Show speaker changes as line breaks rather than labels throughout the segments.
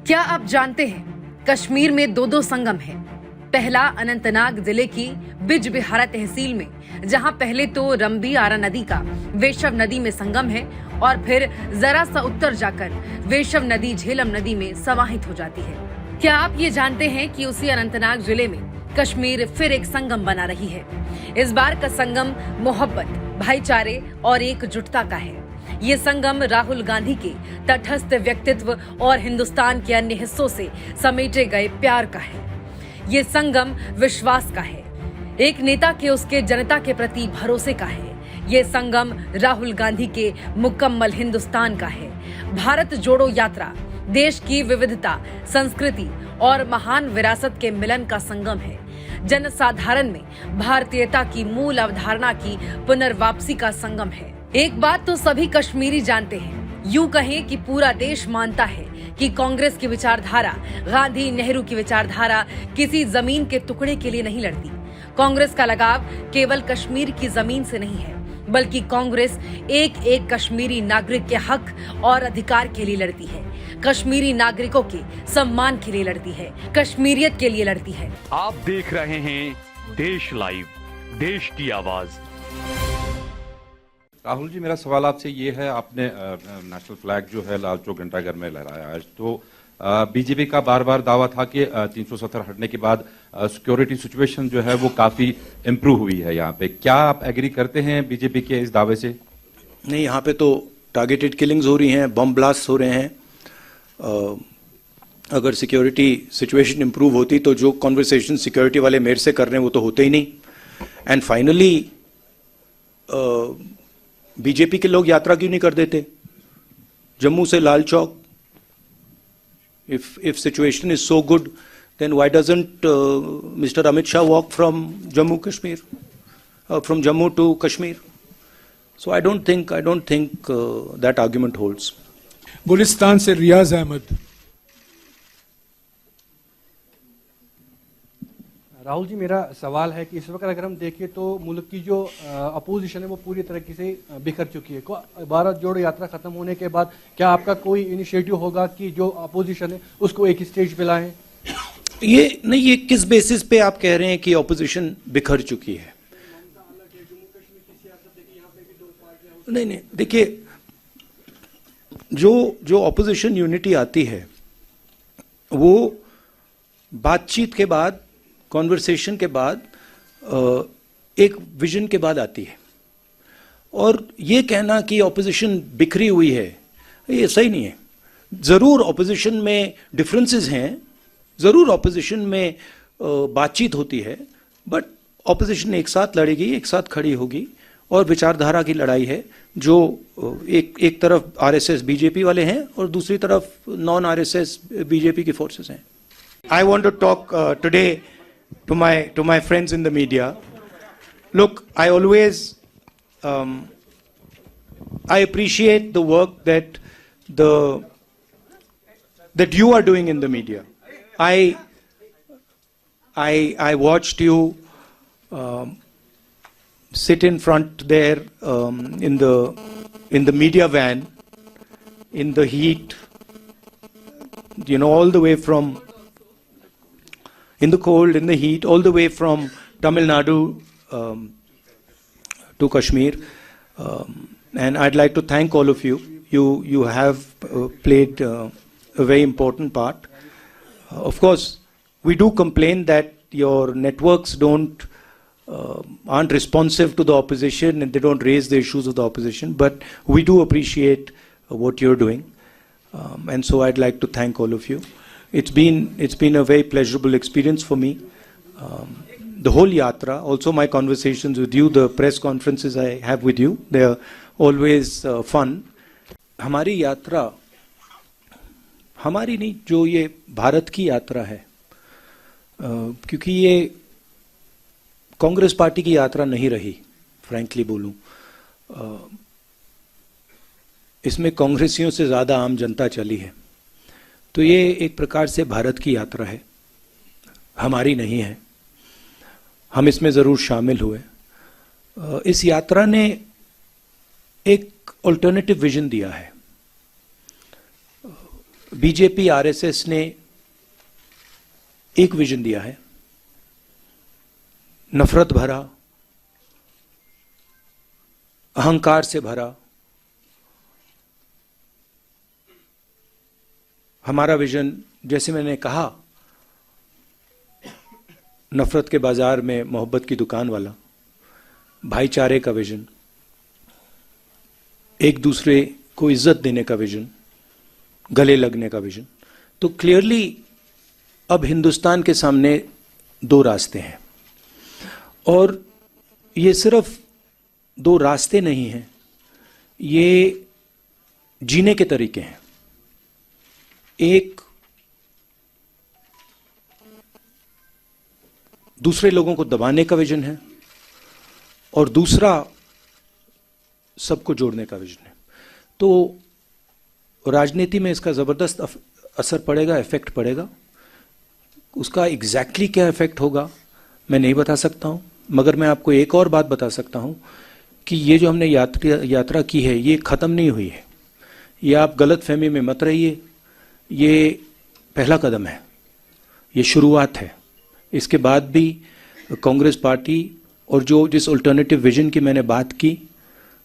क्या आप जानते हैं कश्मीर में दो संगम हैं। पहला अनंतनाग जिले की बिजबिहारा तहसील में, जहां पहले तो रंबी आरा नदी का वेशव नदी में संगम है और फिर जरा सा उत्तर जाकर वेशव नदी झेलम नदी में समाहित हो जाती है। क्या आप ये जानते हैं कि उसी अनंतनाग जिले में कश्मीर फिर एक संगम बना रही है। इस बार का संगम मोहब्बत, भाईचारे और एकजुटता का है। ये संगम राहुल गांधी के तटस्थ व्यक्तित्व और हिंदुस्तान के अन्य हिस्सों से समेटे गए प्यार का है। ये संगम विश्वास का है, एक नेता के उसके जनता के प्रति भरोसे का है। ये संगम राहुल गांधी के मुकम्मल हिंदुस्तान का है। भारत जोड़ो यात्रा देश की विविधता, संस्कृति और महान विरासत के मिलन का संगम है। जनसाधारण में भारतीयता की मूल अवधारणा की पुनर्वापसी का संगम है। एक बात तो सभी कश्मीरी जानते हैं, यूं कहें कि पूरा देश मानता है कि कांग्रेस की विचारधारा, गांधी नेहरू की विचारधारा किसी जमीन के टुकड़े के लिए नहीं लड़ती। कांग्रेस का लगाव केवल कश्मीर की जमीन से नहीं है, बल्कि कांग्रेस एक एक कश्मीरी नागरिक के हक और अधिकार के लिए लड़ती है। कश्मीरी नागरिकों के सम्मान के लिए लड़ती है, कश्मीरियत के लिए लड़ती है।
आप देख रहे हैं देश लाइव, देश की आवाज।
राहुल जी, मेरा सवाल आपसे ये है, आपने नेशनल फ्लैग जो है लाल चौक घंटाघर में लहराया आज, तो बीजेपी का बार बार दावा था कि 370 हटने के बाद सिक्योरिटी सिचुएशन जो है वो काफी इम्प्रूव हुई है यहाँ पे। क्या आप एग्री करते हैं बीजेपी के इस दावे से?
नहीं, यहाँ पे तो टारगेटेड किलिंग्स हो रही हैं, बम ब्लास्ट हो रहे हैं। अगर सिक्योरिटी सिचुएशन इम्प्रूव होती तो जो कॉन्वर्सेशन सिक्योरिटी वाले मेरे से कर रहे हैं वो तो होते ही नहीं। एंड फाइनली बीजेपी के लोग यात्रा क्यों नहीं कर देते जम्मू से Lal Chowk? if situation is so good, then why doesn't Mr. Amit Shah walk from Jammu Kashmir, from Jammu to Kashmir? So I don't think that argument holds.
Gulistan से रियाज अहमद।
राहुल जी, मेरा सवाल है कि इस वक्त अगर हम देखें तो मुल्क की जो अपोजिशन है वो पूरी तरीके से बिखर चुकी है। भारत जोड़ो यात्रा खत्म होने के बाद क्या आपका कोई इनिशिएटिव होगा कि जो अपोजिशन है उसको एक स्टेज पे लाएं?
ये किस बेसिस पे आप कह रहे हैं कि अपोजिशन बिखर चुकी है? नहीं, देखिए, जो अपोजिशन यूनिटी आती है वो बातचीत के बाद, कॉन्वर्सेशन के बाद, एक विजन के बाद आती है। और ये कहना कि ऑपोजिशन बिखरी हुई है, ये सही नहीं है। जरूर ऑपोजिशन में डिफरेंसेस हैं, जरूर ऑपोजिशन में बातचीत होती है, बट ऑपोजिशन एक साथ लड़ेगी, एक साथ खड़ी होगी और विचारधारा की लड़ाई है। जो एक तरफ आरएसएस बीजेपी वाले हैं और दूसरी तरफ नॉन आरएसएस बीजेपी की फोर्सेस हैं। I want to talk today to my friends in the media. Look, I always I appreciate the work that you are doing in the media. I watched you sit in front there in the media van in the heat, all the way from in the cold, in the heat, all the way from Tamil Nadu to Kashmir. And I'd like to thank all of you. You have played a very important part. Of course, we do complain that your networks aren't responsive to the opposition and they don't raise the issues of the opposition. But we do appreciate what you're doing. And so I'd like to thank all of you. It's been a very pleasurable experience for me. The whole yatra, also my conversations with you, the press conferences I have with you, they are always fun. हमारी यात्रा, हमारी नहीं, जो ये भारत की यात्रा है, क्योंकि ये कांग्रेस पार्टी की यात्रा नहीं रही, फ्रैंकली बोलूं, इसमें कांग्रेसियों से ज्यादा आम जनता चली है। तो ये एक प्रकार से भारत की यात्रा है, हमारी नहीं है। हम इसमें ज़रूर शामिल हुए। इस यात्रा ने एक अल्टरनेटिव विजन दिया है। बीजेपी आरएसएस ने एक विजन दिया है, नफरत भरा, अहंकार से भरा। हमारा विजन, जैसे मैंने कहा, नफरत के बाजार में मोहब्बत की दुकान वाला, भाईचारे का विजन, एक दूसरे को इज्जत देने का विजन, गले लगने का विजन। तो क्लियरली अब हिंदुस्तान के सामने दो रास्ते हैं, और ये सिर्फ दो रास्ते नहीं हैं, ये जीने के तरीके हैं। एक दूसरे लोगों को दबाने का विजन है, और दूसरा सबको जोड़ने का विजन है। तो राजनीति में इसका जबरदस्त असर पड़ेगा, इफेक्ट पड़ेगा। उसका एग्जैक्टली क्या इफेक्ट होगा मैं नहीं बता सकता हूं, मगर मैं आपको एक और बात बता सकता हूं कि ये जो हमने यात्रा की है, ये खत्म नहीं हुई है। ये आप गलत फहमी में मत रहिए, ये पहला कदम है, ये शुरुआत है। इसके बाद भी कांग्रेस पार्टी और जिस अल्टरनेटिव विजन की मैंने बात की,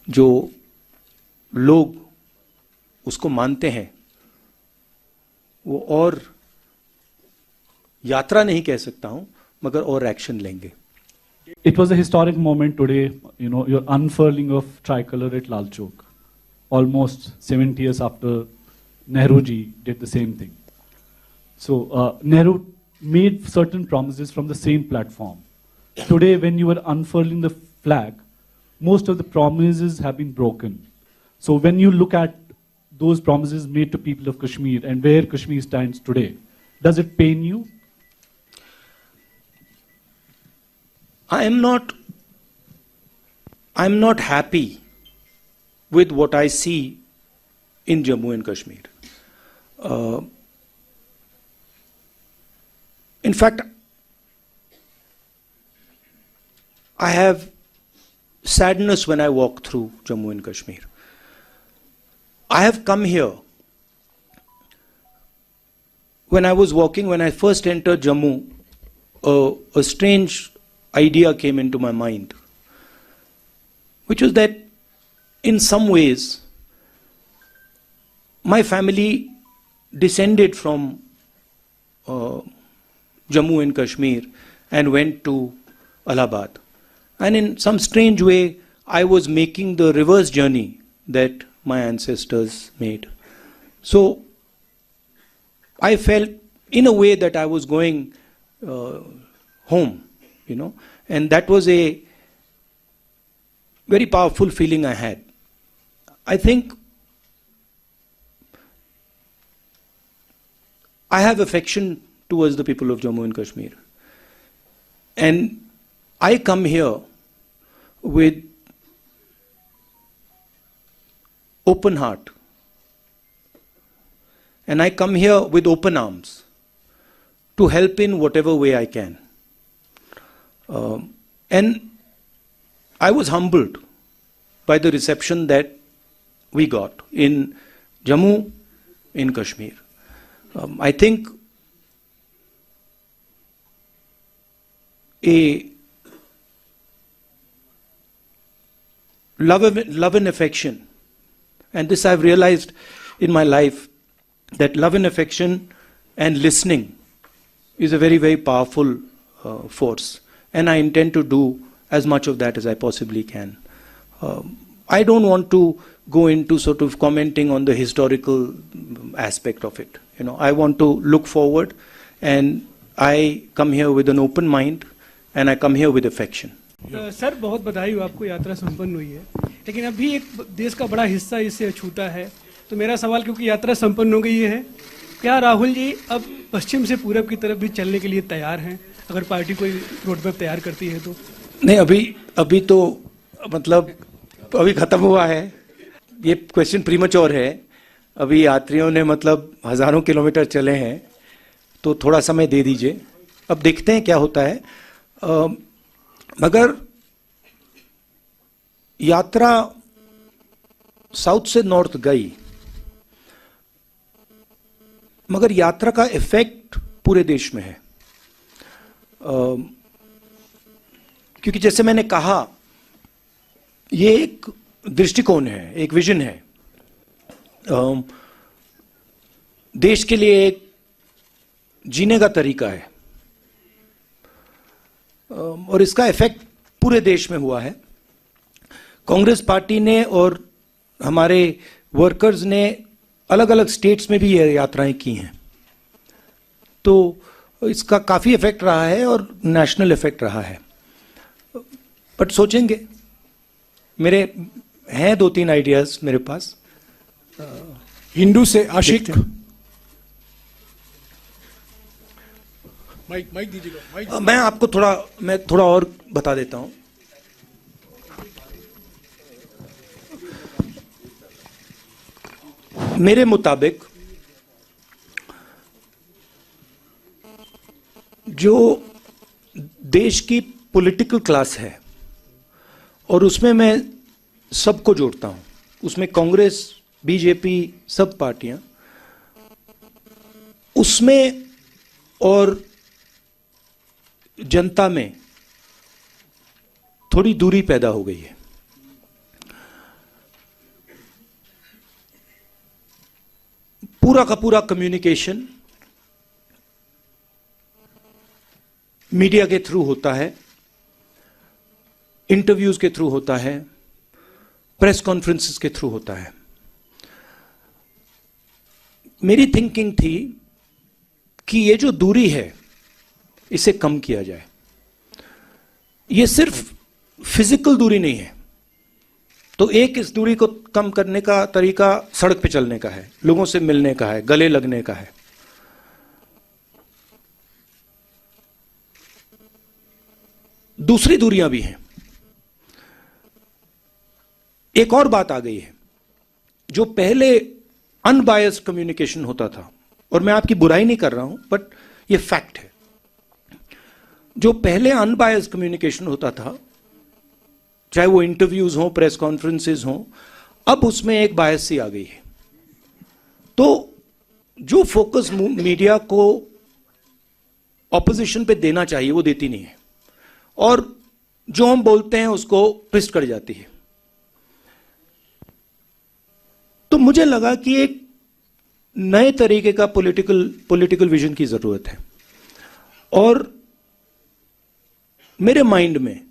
जो लोग उसको मानते हैं, वो और यात्रा नहीं कह सकता हूं, मगर और एक्शन लेंगे।
It was a historic moment today, your unfurling of tricolor at Lal Chowk, almost 70 years after Nehru ji did the same thing. So Nehru made certain promises from the same platform. Today, when you are unfurling the flag, most of the promises have been broken. So when you look at those promises made to people of Kashmir and where Kashmir stands today, does it pain you?
I'm not happy with what I see in Jammu and Kashmir. In fact, I have sadness when I walk through Jammu and Kashmir. I have come here. When I was walking, when I first entered Jammu, a strange idea came into my mind, which was that in some ways my family descended from Jammu and Kashmir and went to Allahabad. And in some strange way, I was making the reverse journey that my ancestors made. So I felt in a way that I was going home, and that was a very powerful feeling I had. I think I have affection towards the people of Jammu and Kashmir. And I come here with open heart. And I come here with open arms to help in whatever way I can. And I was humbled by the reception that we got in Jammu, in Kashmir. I think a love and affection, and this I've realized in my life, that love and affection and listening is a very, very powerful force, and I intend to do as much of that as I possibly can. I don't want to go into sort of commenting on the historical aspect of it. I want to look forward, and I come here with an open mind, and I come here with affection.
Sir, बहुत बधाई हो, आपको यात्रा संपन्न हुई है, लेकिन अभी एक देश का बड़ा हिस्सा इससे अछूता है। तो मेरा सवाल, क्योंकि यात्रा संपन्न हो गई है, क्या राहुल जी अब पश्चिम से पूरब की तरफ भी चलने के लिए तैयार हैं, अगर पार्टी कोई रोड मैप तैयार करती है तो?
नहीं, अभी तो मतलब अभी खत्म हुआ है। ये क्वेश्चन प्रीमैच्योर है। अभी यात्रियों ने मतलब हजारों किलोमीटर चले हैं, तो थोड़ा समय दे दीजिए, अब देखते हैं क्या होता है। मगर यात्रा साउथ से नॉर्थ गई, मगर यात्रा का इफेक्ट पूरे देश में है। क्योंकि जैसे मैंने कहा, ये एक दृष्टिकोण है, एक विजन है, देश के लिए एक जीने का तरीका है, और इसका इफेक्ट पूरे देश में हुआ है। कांग्रेस पार्टी ने और हमारे वर्कर्स ने अलग अलग स्टेट्स में भी ये यात्राएं की हैं, तो इसका काफ़ी इफेक्ट रहा है और नेशनल इफेक्ट रहा है। बट सोचेंगे, मेरे हैं 2-3 आइडियाज मेरे पास।
हिंदू से आशिक। माइक दीजिएगा।
मैं आपको थोड़ा और बता देता हूं। मेरे मुताबिक जो देश की पॉलिटिकल क्लास है, और उसमें मैं सबको जोड़ता हूं, उसमें कांग्रेस, बीजेपी, सब पार्टियां, उसमें और जनता में थोड़ी दूरी पैदा हो गई है। पूरा का पूरा कम्युनिकेशन मीडिया के थ्रू होता है, इंटरव्यूज के थ्रू होता है, प्रेस कॉन्फ्रेंसेस के थ्रू होता है। मेरी थिंकिंग थी कि ये जो दूरी है इसे कम किया जाए। ये सिर्फ फिजिकल दूरी नहीं है, तो एक इस दूरी को कम करने का तरीका सड़क पे चलने का है, लोगों से मिलने का है, गले लगने का है। दूसरी दूरियां भी हैं। एक और बात आ गई है, जो पहले अनबायस्ड कम्युनिकेशन होता था, और मैं आपकी बुराई नहीं कर रहा हूं, बट ये फैक्ट है। जो पहले अनबायस्ड कम्युनिकेशन होता था, चाहे वो इंटरव्यूज हो, प्रेस कॉन्फ्रेंसेस हो, अब उसमें एक बायसी आ गई है। तो जो फोकस मीडिया को ऑपोजिशन पे देना चाहिए वो देती नहीं है, और जो हम बोलते हैं उसको ट्विस्ट कर जाती है। तो मुझे लगा कि एक नए तरीके का पॉलिटिकल विजन की जरूरत है, और मेरे माइंड में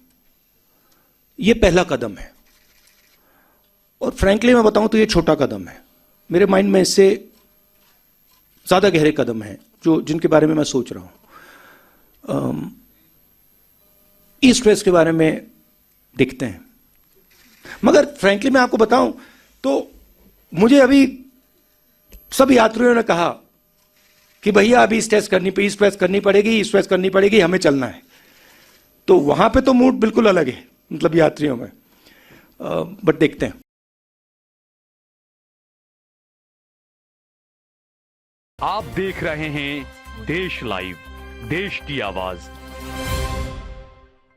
ये पहला कदम है। और फ्रैंकली मैं बताऊं तो ये छोटा कदम है। मेरे माइंड में इससे ज्यादा गहरे कदम हैं जिनके बारे में मैं सोच रहा हूं। ईस्ट वेस्ट के बारे में देखते हैं, मगर फ्रैंकली मैं आपको बताऊं तो मुझे अभी सब यात्रियों ने कहा कि भैया अभी ईस्ट वेस्ट करनी पड़ेगी, हमें चलना है। तो वहां पे तो मूड बिल्कुल अलग है, मतलब यात्रियों में। बट देखते हैं।
आप देख रहे हैं देश लाइव, देश की आवाज।